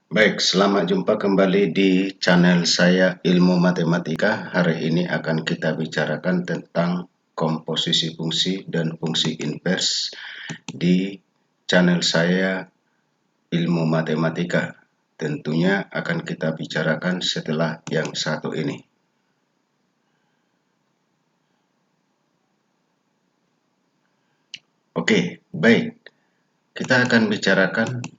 Baik, selamat jumpa kembali di channel saya Ilmu Matematika. Hari ini akan kita bicarakan tentang komposisi fungsi dan fungsi invers di channel saya Ilmu Matematika. Tentunya akan kita bicarakan setelah yang satu ini. Oke, baik. Kita akan bicarakan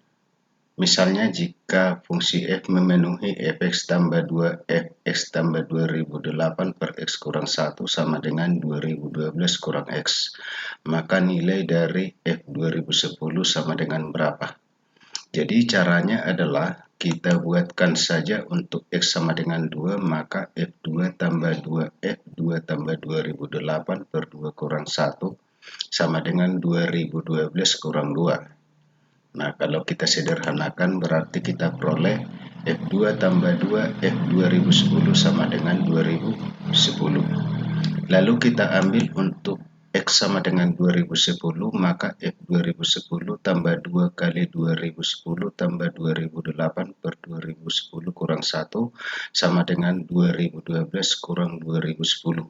misalnya jika fungsi f memenuhi fx tambah 2 fx tambah 2008 per x kurang 1 sama dengan 2012 kurang x, maka nilai dari f 2010 sama dengan berapa? Jadi caranya adalah kita buatkan saja untuk x sama dengan 2, maka f2 tambah 2 f2 tambah 2008 per 2 kurang 1 sama dengan 2012 kurang 2. Nah, kalau kita sederhanakan berarti kita peroleh F2 tambah 2 F 2010 sama dengan 2010. Lalu kita ambil untuk X sama dengan 2010, maka F 2010 tambah 2 kali 2010 tambah 2008 per 2010 kurang 1 sama dengan 2012 kurang 2010.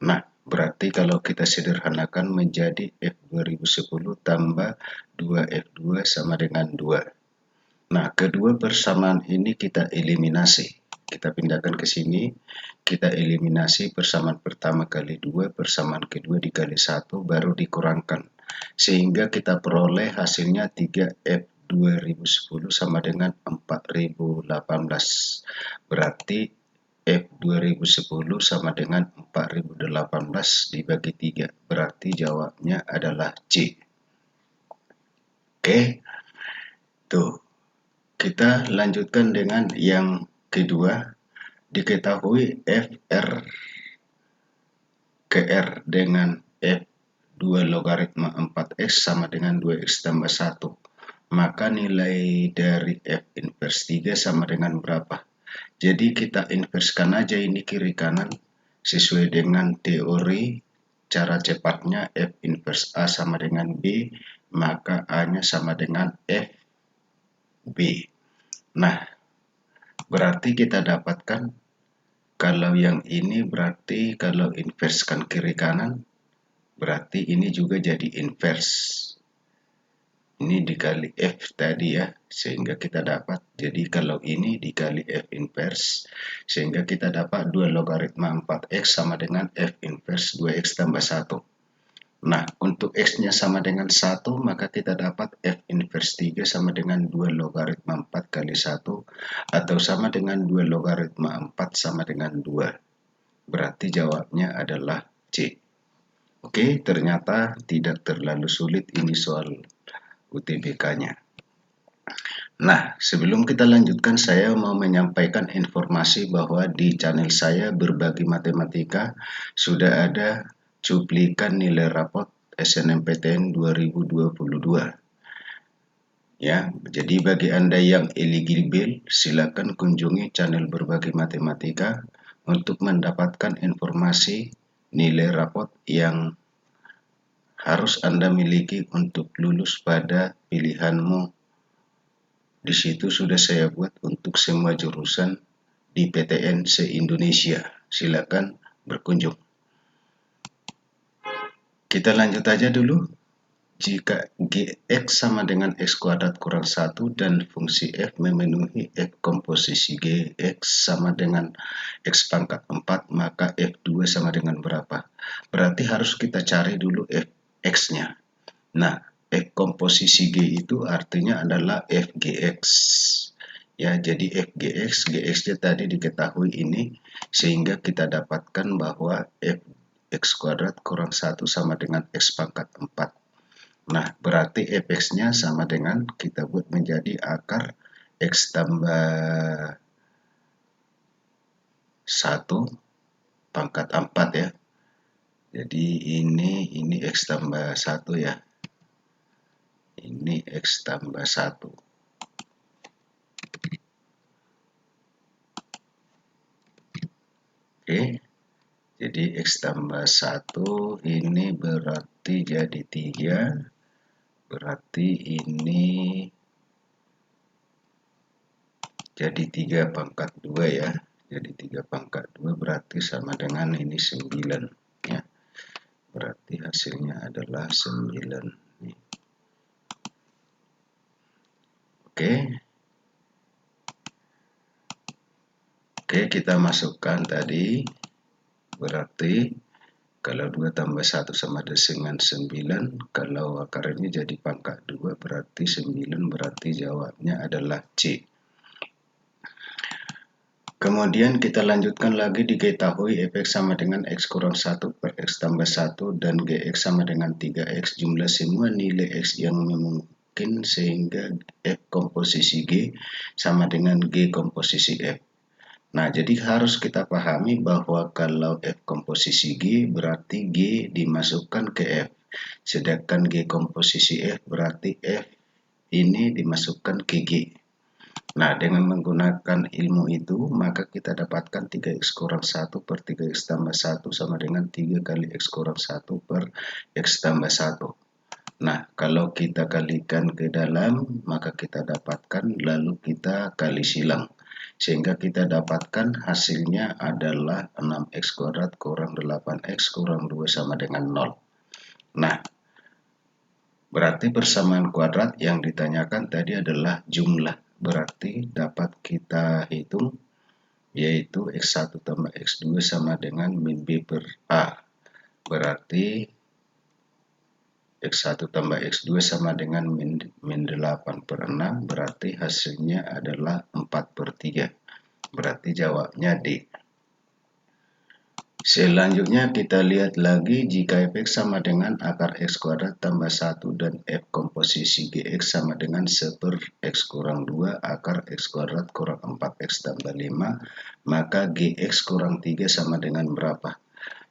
Nah, berarti kalau kita sederhanakan menjadi F 2010 tambah 2F2 sama dengan 2. Nah, kedua persamaan ini kita eliminasi. Kita pindahkan ke sini, kita eliminasi persamaan pertama kali 2, persamaan kedua dikali 1, baru dikurangkan. Sehingga kita peroleh hasilnya 3F 2010 sama dengan 4018. Berarti F 2010 sama dengan 4018 dibagi 3. Berarti jawabnya adalah C. Oke, tuh. Kita lanjutkan dengan yang kedua. Diketahui FR ke R dengan F2 logaritma 4X sama dengan 2X tambah 1. Maka nilai dari F inverse 3 sama dengan berapa? Jadi kita inverskan aja ini kiri kanan sesuai dengan teori. Cara cepatnya F inverse A sama dengan B, maka A-nya sama dengan FB. Nah, berarti kita dapatkan kalau yang ini berarti kalau inverskan kiri kanan, berarti ini juga jadi inverse. Ini dikali F tadi ya, sehingga kita dapat. Jadi kalau ini dikali F inverse, sehingga kita dapat 2 logaritma 4X sama dengan F inverse 2X tambah 1. Nah, untuk X-nya sama dengan 1, maka kita dapat F inverse 3 sama dengan 2 logaritma 4 kali 1, atau sama dengan 2 logaritma 4 sama dengan 2. Berarti jawabnya adalah C. Oke, ternyata tidak terlalu sulit ini soal UTBK-nya. Nah, sebelum kita lanjutkan, saya mau menyampaikan informasi bahwa di channel saya Berbagi Matematika sudah ada cuplikan nilai rapot SNMPTN 2022. Ya, jadi bagi Anda yang eligible, silakan kunjungi channel Berbagi Matematika untuk mendapatkan informasi nilai rapot yang harus Anda miliki untuk lulus pada pilihanmu. Di situ sudah saya buat untuk semua jurusan di PTN se-Indonesia. Silakan berkunjung. Kita lanjut aja dulu. Jika Gx sama dengan X kuadrat kurang 1 dan fungsi F memenuhi F komposisi Gx sama dengan X pangkat 4, maka F2 sama dengan berapa? Berarti harus kita cari dulu Fx-nya. Nah, F komposisi G itu artinya adalah Fgx. Ya, jadi Fgx, Gx-nya tadi diketahui ini, sehingga kita dapatkan bahwa Fx kuadrat kurang 1 sama dengan X pangkat 4. Nah, berarti Fx-nya sama dengan kita buat menjadi akar X tambah 1 pangkat 4 ya. Jadi ini X tambah 1 ya. Ini X tambah 1. Oke. Jadi X tambah 1 ini berarti jadi 3. Berarti ini jadi 3 pangkat 2 ya. Jadi 3 pangkat 2 berarti sama dengan ini 9 ya. Berarti hasilnya adalah 9 nih. Oke. Oke, kita masukkan tadi. Berarti kalau 2 tambah 1 sama dengan 9, kalau akarnya jadi pangkat 2 berarti 9, berarti jawabnya adalah C. Kemudian kita lanjutkan lagi, diketahui f(x) sama dengan x kurang 1 per x tambah 1 dan gx sama dengan 3x, jumlah semua nilai x yang memungkinkan sehingga f komposisi G sama dengan G komposisi F. Nah, jadi harus kita pahami bahwa kalau F komposisi G berarti G dimasukkan ke F. Sedangkan G komposisi F berarti F ini dimasukkan ke G. Nah, dengan menggunakan ilmu itu, maka kita dapatkan 3x kurang 1 per 3x tambah 1 sama dengan 3 kali x kurang 1 per x tambah 1. Nah, kalau kita kalikan ke dalam, maka kita dapatkan, lalu kita kali silang. Sehingga kita dapatkan hasilnya adalah 6x kuadrat kurang 8x kurang 2 sama dengan 0. Nah, berarti persamaan kuadrat yang ditanyakan tadi adalah jumlah. Berarti dapat kita hitung, yaitu x1 tambah x2 sama dengan min b per a. Berarti x1 tambah x2 sama dengan min 8 per 6, berarti hasilnya adalah 4 per 3. Berarti jawabnya D. Selanjutnya kita lihat lagi, jika f(x) sama dengan akar x kuadrat tambah 1 dan f komposisi gx sama dengan 1 per x kurang 2 akar x kuadrat kurang 4x tambah 5, maka gx kurang 3 sama dengan berapa?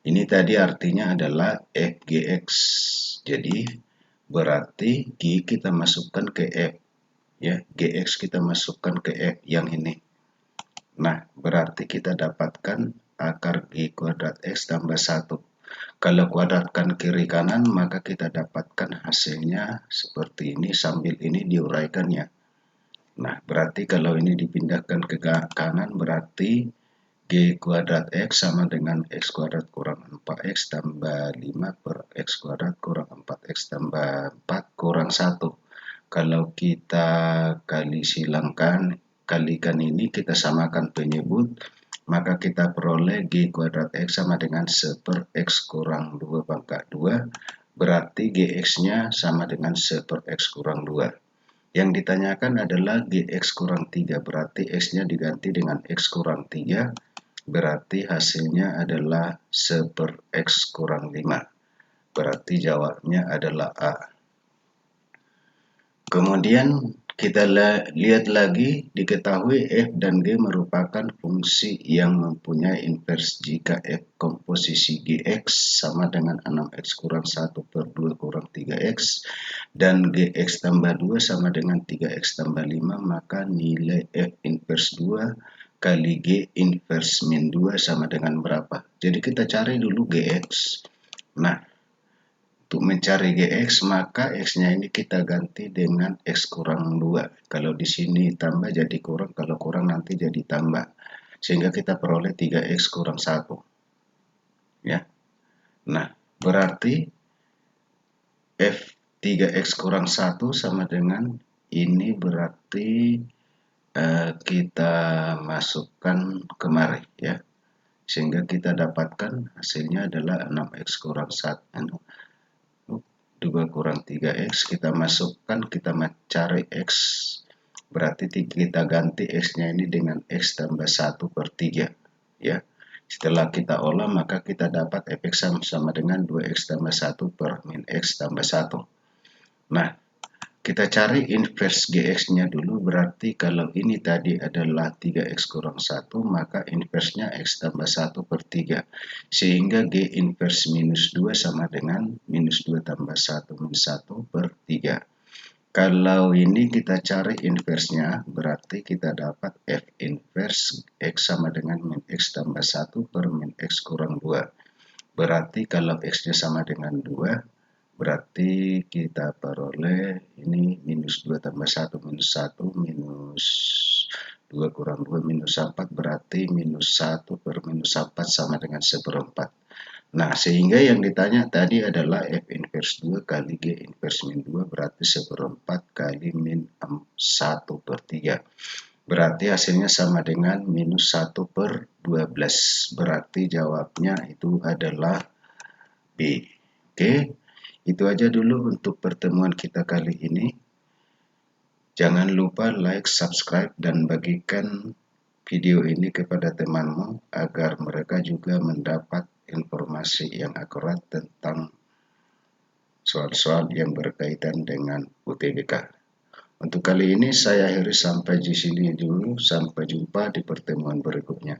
Ini tadi artinya adalah fgx. Jadi berarti G kita masukkan ke F, ya, GX kita masukkan ke F yang ini. Nah, berarti kita dapatkan akar G kuadrat X tambah 1. Kalau kuadratkan kiri kanan, maka kita dapatkan hasilnya seperti ini sambil ini diuraikannya. Nah, berarti kalau ini dipindahkan ke kanan, berarti G kuadrat X sama dengan X kuadrat kurang 4X tambah 5 per X kuadrat kurang 4X tambah 4 kurang 1. Kalau kita kalikan ini, kita samakan penyebut, maka kita peroleh G kuadrat X sama dengan 1 per X kurang 2 pangkat 2. Berarti GX-nya sama dengan 1 per X kurang 2. Yang ditanyakan adalah GX kurang 3, berarti X-nya diganti dengan X kurang 3. Berarti hasilnya adalah 1 per X kurang 5. Berarti jawabnya adalah A. Kemudian kita lihat lagi, diketahui f dan g merupakan fungsi yang mempunyai invers jika f komposisi gx sama dengan 6x kurang 1 per 2 kurang 3x dan gx tambah 2 sama dengan 3x tambah 5, maka nilai f invers 2 kali G invers min 2 sama dengan berapa? Jadi kita cari dulu GX. Nah, untuk mencari GX, maka X-nya ini kita ganti dengan X kurang 2. Kalau di sini tambah jadi kurang, kalau kurang nanti jadi tambah. Sehingga kita peroleh 3X kurang 1. Ya. Nah, berarti F 3X kurang 1 sama dengan ini, berarti kita masukkan kemari ya, sehingga kita dapatkan hasilnya adalah 6x kurang 1, 2 kurang 3x, kita masukkan, kita mencari x, berarti kita ganti x-nya ini dengan x tambah 1 per 3 ya. Setelah kita olah, maka kita dapat fx sama dengan 2x tambah 1 per min x tambah 1. Nah, kita cari invers GX-nya dulu, berarti kalau ini tadi adalah 3X kurang 1, maka inversnya X tambah 1 per 3. Sehingga G invers minus 2 sama dengan minus 2 tambah 1 min 1 per 3. Kalau ini kita cari inversnya, berarti kita dapat F invers X sama dengan min X tambah 1 per min X kurang 2. Berarti kalau X-nya sama dengan 2, berarti kita peroleh ini minus 2 tambah 1 minus 1 minus 2 kurang 2 minus 4 berarti minus 1 per minus 4 sama dengan 1/4. Nah, sehingga yang ditanya tadi adalah F inverse 2 kali G inverse min 2 berarti 1/4 kali min 1/3. Berarti hasilnya sama dengan minus 1/12. Berarti jawabnya itu adalah B. Oke, itu aja dulu untuk pertemuan kita kali ini. Jangan lupa like, subscribe, dan bagikan video ini kepada temanmu agar mereka juga mendapat informasi yang akurat tentang soal-soal yang berkaitan dengan UTBK. Untuk kali ini saya akhiri sampai di sini dulu. Sampai jumpa di pertemuan berikutnya.